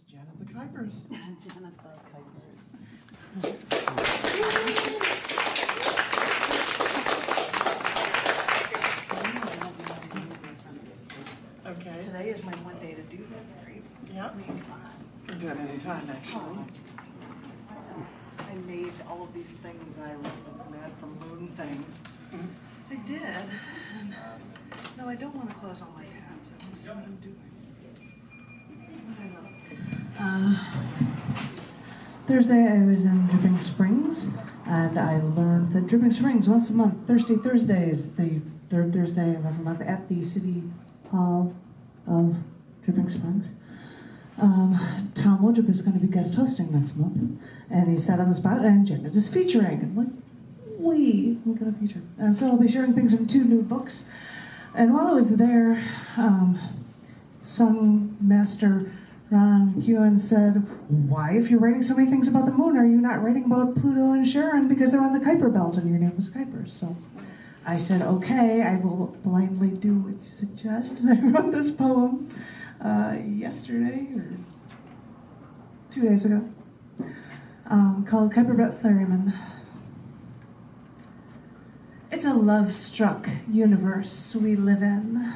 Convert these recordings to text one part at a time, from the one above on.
It's Janet the Kuypers. Janet the Kuypers. Okay. Today is my one day to do that, Mary. Yep. I mean, come on. You can do it anytime, actually. I made all of these things I made from moon things. I did. And, no, I don't want to close all my tabs. I want to see what I'm doing. Thursday I was in Dripping Springs, and I learned that Dripping Springs once a month, Thursdays, the third Thursday of every month at the City Hall of Dripping Springs. Tom Woodrup is going to be guest hosting next month, and he sat on the spot, and Janet is featuring. And like, we're going to feature. And so I'll be sharing things from 2 new books. And while I was there, song master Ron Hewen said, "Why, if you're writing so many things about the moon, are you not writing about Pluto and Charon because they're on the Kuiper belt and your name was Kuypers?" So I said, okay, I will blindly do what you suggest. And I wrote this poem yesterday or 2 days ago called Kuiper Belt Ferryman. It's a love-struck universe we live in.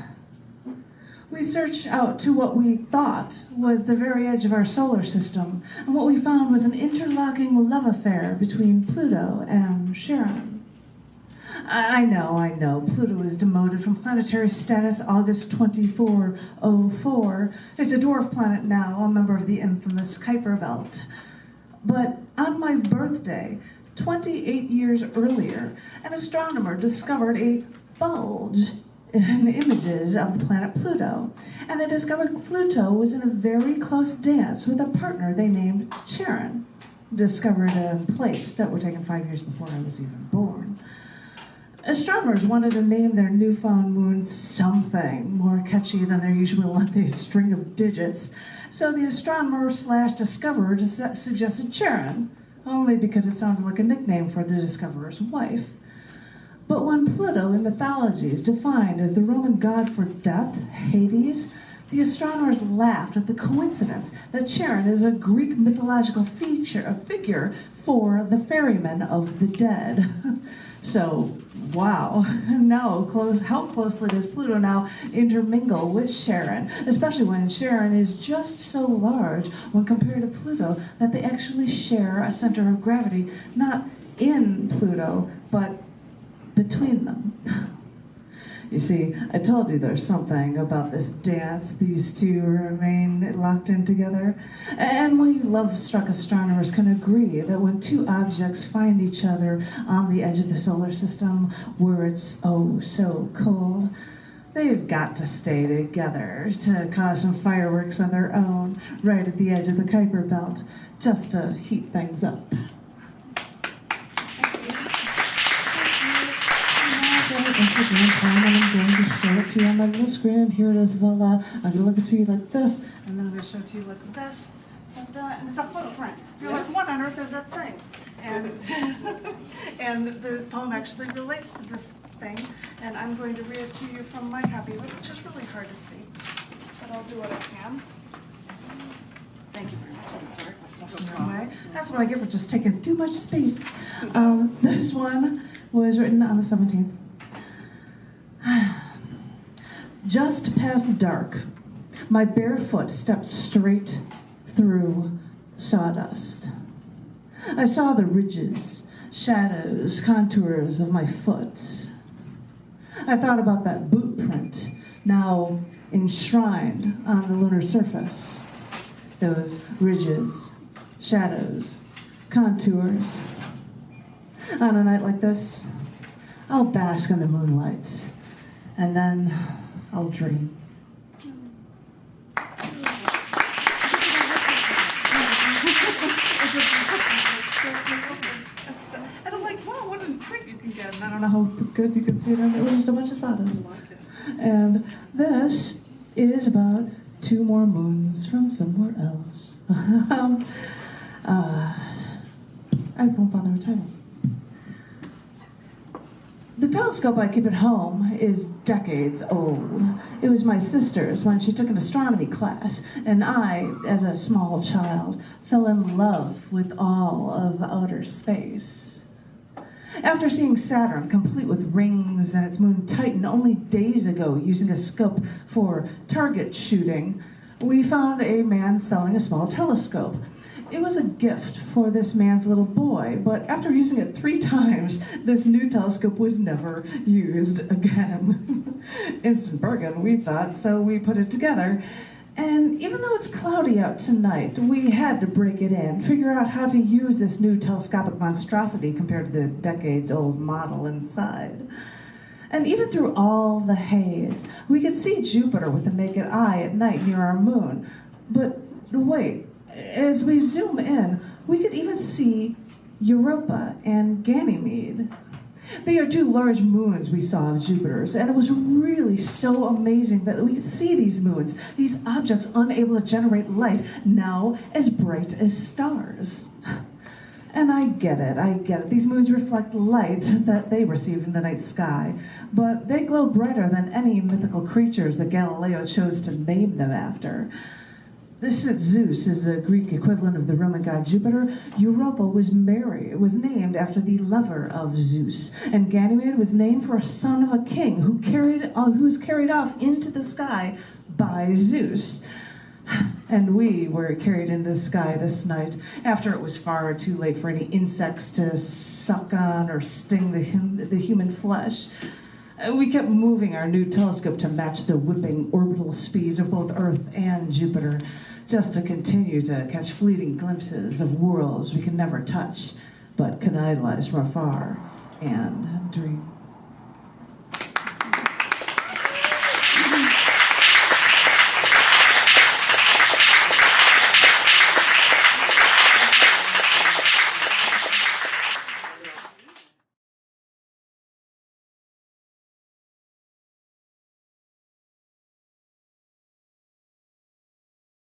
We searched out to what we thought was the very edge of our solar system, and what we found was an interlocking love affair between Pluto and Charon. I know, Pluto was demoted from planetary status August 2404. It's a dwarf planet now, a member of the infamous Kuiper Belt. But on my birthday, 28 years earlier, an astronomer discovered a bulge in images of the planet Pluto, and they discovered Pluto was in a very close dance with a partner they named Charon, discovered in place that were taken 5 years before I was even born. Astronomers wanted to name their newfound moon something more catchy than their usual string of digits, so the astronomer/discoverer suggested Charon, only because it sounded like a nickname for the discoverer's wife. But when Pluto in mythology is defined as the Roman god for death, Hades, the astronomers laughed at the coincidence that Charon is a Greek mythological figure for the ferryman of the dead. So, wow, how closely does Pluto now intermingle with Charon, especially when Charon is just so large when compared to Pluto that they actually share a center of gravity, not in Pluto, but between them. You see, I told you there's something about this dance. These two remain locked in together. And we love-struck astronomers can agree that when 2 objects find each other on the edge of the solar system, where it's oh so cold, they've got to stay together to cause some fireworks on their own right at the edge of the Kuiper belt, just to heat things up. Instagram, and I'm going to show it to you on my little screen. Here it is, voila. I'm going to look it to you like this, and then I'm going to show it to you like this. And it's a footprint. You're like, what on earth is that thing? And, and the poem actually relates to this thing, and I'm going to read it to you from my copy, which is really hard to see, but I'll do what I can. Thank you very much. I'm sorry, myself's in the way. That's what I get for just taking too much space. This one was written on the 17th. Just past dark, my bare foot stepped straight through sawdust. I saw the ridges, shadows, contours of my foot. I thought about that boot print, now enshrined on the lunar surface. Those ridges, shadows, contours. On a night like this, I'll bask in the moonlight, and then I'll dream. And I'm like, wow, what a print you can get. And I don't know how good you can see it. It was just a bunch of sawdust. And this is about 2 more moons from somewhere else. I won't bother with titles. The telescope I keep at home is decades old. It was my sister's when she took an astronomy class, and I, as a small child, fell in love with all of outer space. After seeing Saturn, complete with rings and its moon Titan only days ago using a scope for target shooting, we found a man selling a small telescope. It was a gift for this man's little boy, but after using it 3 times, this new telescope was never used again. Instant bargain, we thought, so we put it together. And even though it's cloudy out tonight, we had to break it in, figure out how to use this new telescopic monstrosity compared to the decades-old model inside. And even through all the haze, we could see Jupiter with the naked eye at night near our moon. But wait, as we zoom in, we could even see Europa and Ganymede. They are 2 large moons we saw of Jupiter's, and it was really so amazing that we could see these moons, these objects unable to generate light, now as bright as stars. And I get it. These moons reflect light that they receive in the night sky, but they glow brighter than any mythical creatures that Galileo chose to name them after. This Zeus is a Greek equivalent of the Roman god Jupiter. Europa was named after the lover of Zeus, and Ganymede was named for a son of a king who was carried off into the sky by Zeus. And we were carried into the sky this night after it was far too late for any insects to suck on or sting the human flesh. We kept moving our new telescope to match the whipping orbital speeds of both Earth and Jupiter, just to continue to catch fleeting glimpses of worlds we can never touch, but can idolize from afar and